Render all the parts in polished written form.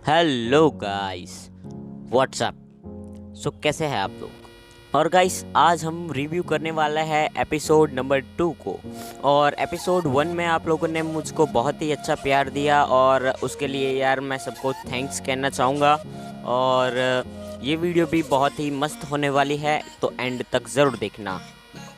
Hello guys, WhatsApp. सो कैसे हैं आप लोग। और गाइस आज हम रिव्यू करने वाला है एपिसोड नंबर 2 को। और एपिसोड 1 में आप लोगों ने मुझको बहुत ही अच्छा प्यार दिया और उसके लिए यार मैं सबको थैंक्स कहना चाहूँगा। और ये वीडियो भी बहुत ही मस्त होने वाली है, तो एंड तक ज़रूर देखना।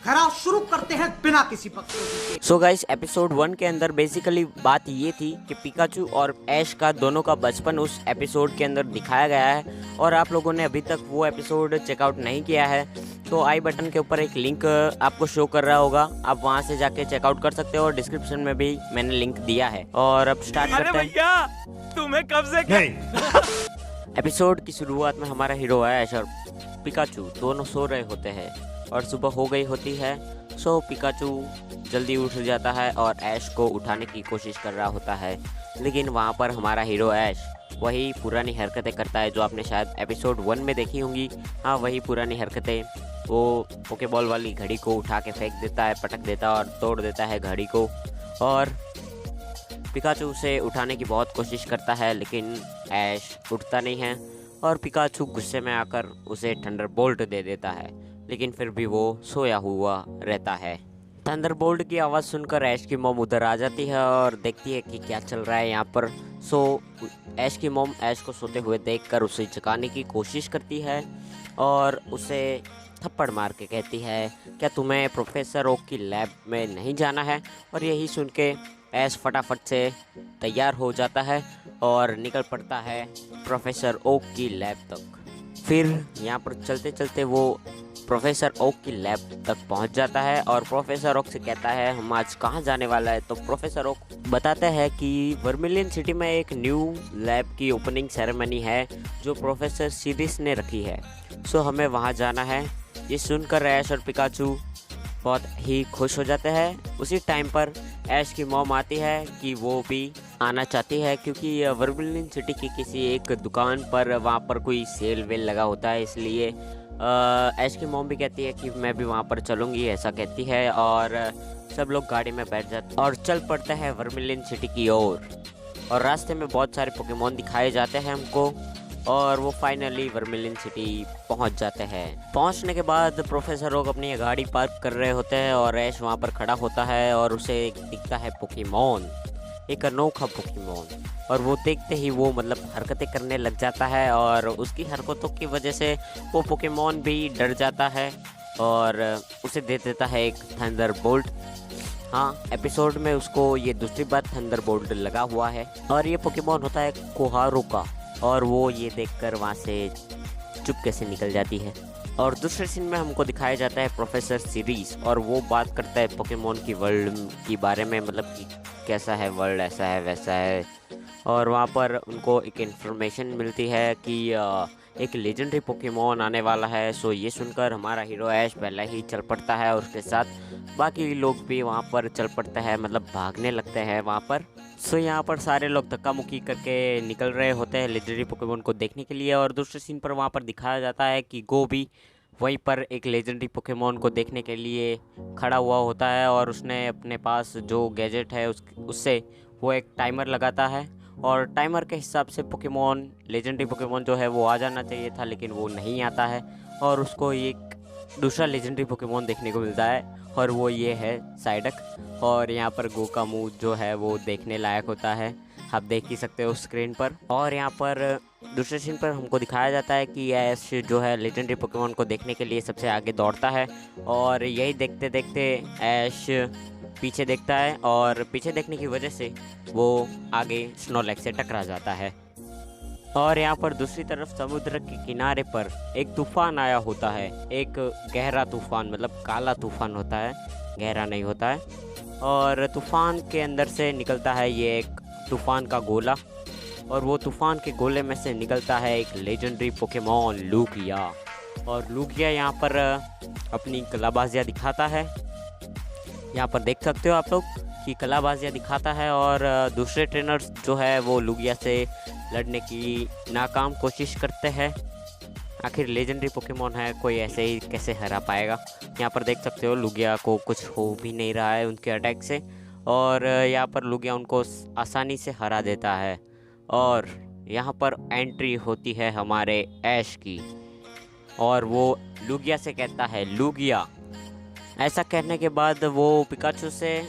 खरा शुरू करते हैं बिना किसी बकचोदी के। सो गाइस एपिसोड 1 के अंदर बेसिकली बात ये थी कि पिकाचू और ऐश का दोनों का बचपन उस एपिसोड के अंदर दिखाया गया है। और आप लोगों ने अभी तक वो एपिसोड चेकआउट नहीं किया है तो आई बटन के ऊपर एक लिंक आपको शो कर रहा होगा, आप वहां से जाके चेकआउट कर सकते हो। और डिस्क्रिप्शन में भी मैंने लिंक दिया है। और अब स्टार्ट करते हैं। भैया तुम्हें कब से एपिसोड की शुरुआत में हमारा हीरो ऐश और पिकाचू दोनों सो रहे होते हैं और सुबह हो गई होती है। सो पिकाचू जल्दी उठ जाता है और ऐश को उठाने की कोशिश कर रहा होता है, लेकिन वहाँ पर हमारा हीरो ऐश वही पुरानी हरकतें करता है जो आपने शायद एपिसोड 1 में देखी होंगी। हाँ, वही पुरानी हरकतें। वो पोकेबॉल वाली घड़ी को उठा के फेंक देता है, पटक देता है और तोड़ देता है घड़ी को। और पिकाचू उसे उठाने की बहुत कोशिश करता है, लेकिन ऐश उठता नहीं है। और पिकाचू गुस्से में आकर उसे थंडरबोल्ट दे देता है, लेकिन फिर भी वो सोया हुआ रहता है। थंडरबोल्ट की आवाज़ सुनकर ऐश की मॉम उधर आ जाती है और देखती है कि क्या चल रहा है यहाँ पर। सो ऐश की मॉम ऐश को सोते हुए देखकर उसे जगाने की कोशिश करती है और उसे थप्पड़ मार के कहती है, क्या तुम्हें प्रोफेसर ओक की लैब में नहीं जाना है। और यही सुन के ऐश फटाफट से तैयार हो जाता है और निकल पड़ता है प्रोफेसर ओक की लैब तक। फिर यहाँ पर चलते चलते वो प्रोफेसर ओक की लैब तक पहुँच जाता है और प्रोफेसर ओक से कहता है हम आज कहाँ जाने वाला है। तो प्रोफेसर ओक बताते हैं कि वर्मिलियन सिटी में एक न्यू लैब की ओपनिंग सेरेमनी है जो प्रोफेसर सीरिस ने रखी है। सो हमें वहाँ जाना है। ये सुनकर ऐश और पिकाचू बहुत ही खुश हो जाते हैं। उसी टाइम पर ऐश की मॉम आती है कि वो भी आना चाहती है, क्योंकि वर्मिलियन सिटी की किसी एक दुकान पर वहाँ पर कोई सेल वेल लगा होता है, इसलिए ऐश की मॉम भी कहती है कि मैं भी वहाँ पर चलूँगी, ऐसा कहती है। और सब लोग गाड़ी में बैठ जाते और चल पड़ते हैं वर्मिलियन सिटी की ओर। और रास्ते में बहुत सारे पोकेमोन दिखाए जाते हैं हमको और वो फाइनली वर्मिलियन सिटी पहुंच जाते हैं। पहुंचने के बाद प्रोफेसर ओक अपनी गाड़ी पार्क कर रहे होते हैं और ऐश वहां पर खड़ा होता है और उसे दिखता है पोकेमोन, एक अनोखा पोकेमोन। और वो देखते ही वो हरकतें करने लग जाता है और उसकी हरकतों की वजह से वो पोकेमोन भी डर जाता है और उसे दे देता है एक थंडरबोल्ट। हाँ, एपिसोड में उसको ये दूसरी बार थंडरबोल्ट लगा हुआ है। और ये पोकेमोन होता है कोहारू का और वो ये देखकर वहाँ से चुपके से निकल जाती है। और दूसरे सीन में हमको दिखाया जाता है प्रोफेसर सीरीज और वो बात करता है पोकेमोन की वर्ल्ड के बारे में, कि कैसा है वर्ल्ड, ऐसा है वैसा है। और वहाँ पर उनको एक इन्फॉर्मेशन मिलती है कि एक लेजेंडरी पोकेमोन आने वाला है। सो ये सुनकर हमारा हीरो ऐश पहले ही चल पड़ता है और उसके साथ बाकी लोग भी वहाँ पर चल पड़ते हैं, भागने लगते हैं वहाँ पर। सो यहाँ पर सारे लोग धक्का मुक्की करके निकल रहे होते हैं लेजेंडरी पोकेमोन को देखने के लिए। और दूसरे सीन पर वहाँ पर दिखाया जाता है कि गो भी वहीं पर एक लेजेंडरी पोकेमोन को देखने के लिए खड़ा हुआ होता है और उसने अपने पास जो गैजेट है उससे वो एक टाइमर लगाता है और टाइमर के हिसाब से पोकेमोन, लेजेंडरी पोकेमोन जो है वो आ जाना चाहिए था, लेकिन वो नहीं आता है। और उसको एक दूसरा लेजेंडरी पोकेमोन देखने को मिलता है और वो ये है साइडक। और यहाँ पर गो का मुंह जो है वो देखने लायक होता है, आप देख ही सकते हो स्क्रीन पर। और यहाँ पर दूसरे सीन पर हमको दिखाया जाता है कि ऐश जो है लेजेंडरी पोकेमोन को देखने के लिए सबसे आगे दौड़ता है और यही देखते देखते ऐश पीछे देखता है और पीछे देखने की वजह से वो आगे स्नोलैक से टकरा जाता है। और यहाँ पर दूसरी तरफ समुद्र के किनारे पर एक तूफान आया होता है, एक गहरा तूफान, काला तूफान होता है, गहरा नहीं होता है। और तूफान के अंदर से निकलता है ये एक तूफान का गोला और वो तूफान के गोले में से निकलता है एक लेजेंडरी पोकेमोन लूगिया। और लूगिया यहाँ पर अपनी कलाबाजियाँ दिखाता है, यहाँ पर देख सकते हो आप लोग कि कलाबाजियाँ दिखाता है। और दूसरे ट्रेनर्स जो है वो लूगिया से लड़ने की नाकाम कोशिश करते हैं। आखिर लेजेंडरी पोकेमोन है, कोई ऐसे ही कैसे हरा पाएगा। यहाँ पर देख सकते हो लूगिया को कुछ हो भी नहीं रहा है उनके अटैक से और यहाँ पर लूगिया उनको आसानी से हरा देता है। और यहाँ पर एंट्री होती है हमारे ऐश की और वो लुगिया से कहता है लुगिया। ऐसा कहने के बाद वो पिकाचू से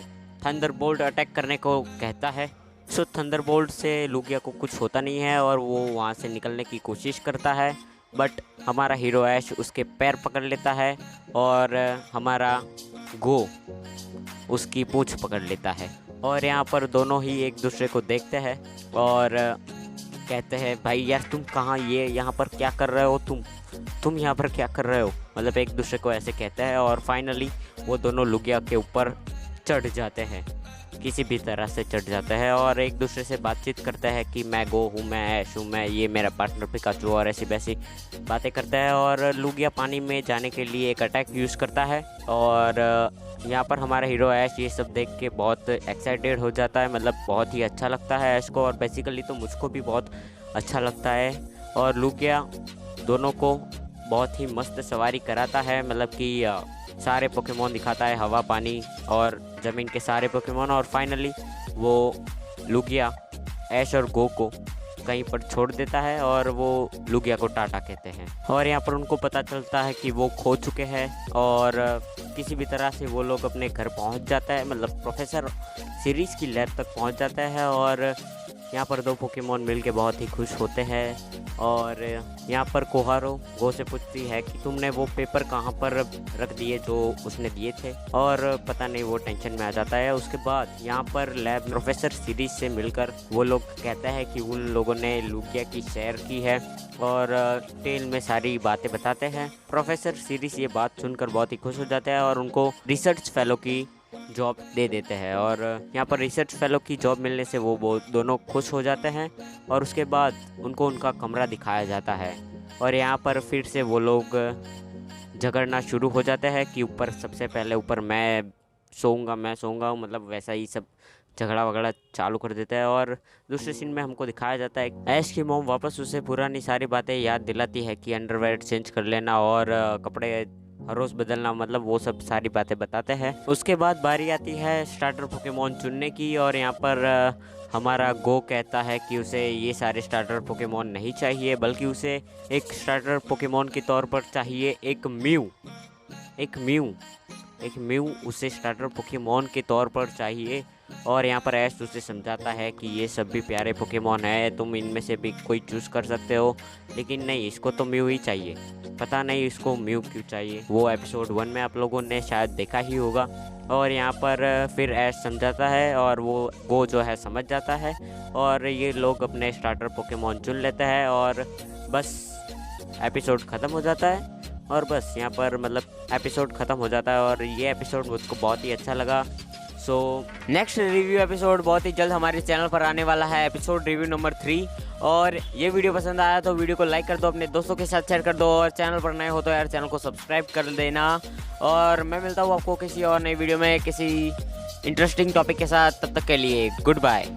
थंडरबोल्ट अटैक करने को कहता है। सो थंडरबोल्ट से लुगिया को कुछ होता नहीं है और वो वहाँ से निकलने की कोशिश करता है, बट हमारा हीरो ऐश उसके पैर पकड़ लेता है और हमारा गो उसकी पूंछ पकड़ लेता है। और यहाँ पर दोनों ही एक दूसरे को देखते हैं और कहते हैं भाई यार तुम कहाँ, ये यहाँ पर क्या कर रहे हो, तुम यहाँ पर क्या कर रहे हो, मतलब एक दूसरे को ऐसे कहते हैं। और फाइनली वो दोनों लुगिया के ऊपर चढ़ जाते हैं, किसी भी तरह से चढ़ जाते हैं और एक दूसरे से बातचीत करते हैं कि मैं गो हूँ, मैं ऐश हूँ, मैं ये मेरा पार्टनर पिकाचू, और ऐसी वैसी बातें करता है। और लुगिया पानी में जाने के लिए एक अटैक यूज़ करता है और यहाँ पर हमारा हीरो ऐश ये सब देख के बहुत एक्साइटेड हो जाता है, मतलब बहुत ही अच्छा लगता है ऐश को और बेसिकली तो मुझको भी बहुत अच्छा लगता है। और लुगिया दोनों को बहुत ही मस्त सवारी कराता है, मतलब कि सारे पोकेमोन दिखाता है, हवा पानी और ज़मीन के सारे पोकेमोन। और फाइनली वो लुगिया ऐश और गो को कहीं पर छोड़ देता है और वो लुगिया को टाटा कहते हैं। और यहाँ पर उनको पता चलता है कि वो खो चुके हैं और किसी भी तरह से वो लोग अपने घर पहुँच जाता है, मतलब प्रोफेसर सीरीज़ की लैब तक पहुँच जाता है। और यहाँ पर दो पोकेमोन मिलके बहुत ही खुश होते हैं। और यहाँ पर कोहारो गो से पूछती है कि तुमने वो पेपर कहाँ पर रख दिए जो उसने दिए थे, और पता नहीं वो टेंशन में आ जाता है। उसके बाद यहाँ पर लैब प्रोफेसर सीरीज से मिलकर वो लोग कहते हैं कि उन लोगों ने लुगिया की सैर की है और टेल में सारी बातें बताते हैं। प्रोफेसर सीरीज ये बात सुनकर बहुत ही खुश हो जाते हैं और उनको रिसर्च फेलो की जॉब दे देते हैं। और यहाँ पर रिसर्च फेलो की जॉब मिलने से वो दोनों खुश हो जाते हैं और उसके बाद उनको उनका कमरा दिखाया जाता है। और यहाँ पर फिर से वो लोग झगड़ना शुरू हो जाते हैं कि ऊपर सबसे पहले ऊपर मैं सोऊंगा, मतलब वैसा ही सब झगड़ा वगड़ा चालू कर देता है। और दूसरे सीन में हमको दिखाया जाता है ऐश की मॉम वापस उसे पुरानी सारी बातें याद दिलाती है कि अंडरवेयर चेंज कर लेना और कपड़े हर रोज़ बदलना, मतलब वो सब सारी बातें बताते हैं। उसके बाद बारी आती है स्टार्टर पोकेमोन चुनने की और यहाँ पर हमारा गो कहता है कि उसे ये सारे स्टार्टर पोकेमोन नहीं चाहिए, बल्कि उसे एक स्टार्टर पोकेमोन के तौर पर चाहिए एक म्यू उसे स्टार्टर पोकेमोन के तौर पर चाहिए। और यहाँ पर ऐश उसे समझाता है कि ये सब भी प्यारे पोकेमोन है, तुम इनमें से भी कोई चूज़ कर सकते हो, लेकिन नहीं, इसको तो म्यू ही चाहिए। पता नहीं इसको म्यू क्यों चाहिए, वो एपिसोड 1 में आप लोगों ने शायद देखा ही होगा। और यहाँ पर फिर ऐश समझाता है और वो जो है समझ जाता है और ये लोग अपने स्टार्टर पोकेमोन चुन लेते हैं और बस एपिसोड ख़त्म हो जाता है। और बस यहाँ पर मतलब एपिसोड ख़त्म हो जाता है और ये एपिसोड मुझको बहुत ही अच्छा लगा। सो नेक्स्ट रिव्यू एपिसोड बहुत ही जल्द हमारे चैनल पर आने वाला है, एपिसोड रिव्यू नंबर 3। और ये वीडियो पसंद आया तो वीडियो को लाइक कर दो, अपने दोस्तों के साथ शेयर कर दो और चैनल पर नए हो तो यार चैनल को सब्सक्राइब कर देना। और मैं मिलता हूँ आपको किसी और नई वीडियो में किसी इंटरेस्टिंग टॉपिक के साथ, तब तक के लिए गुड बाय।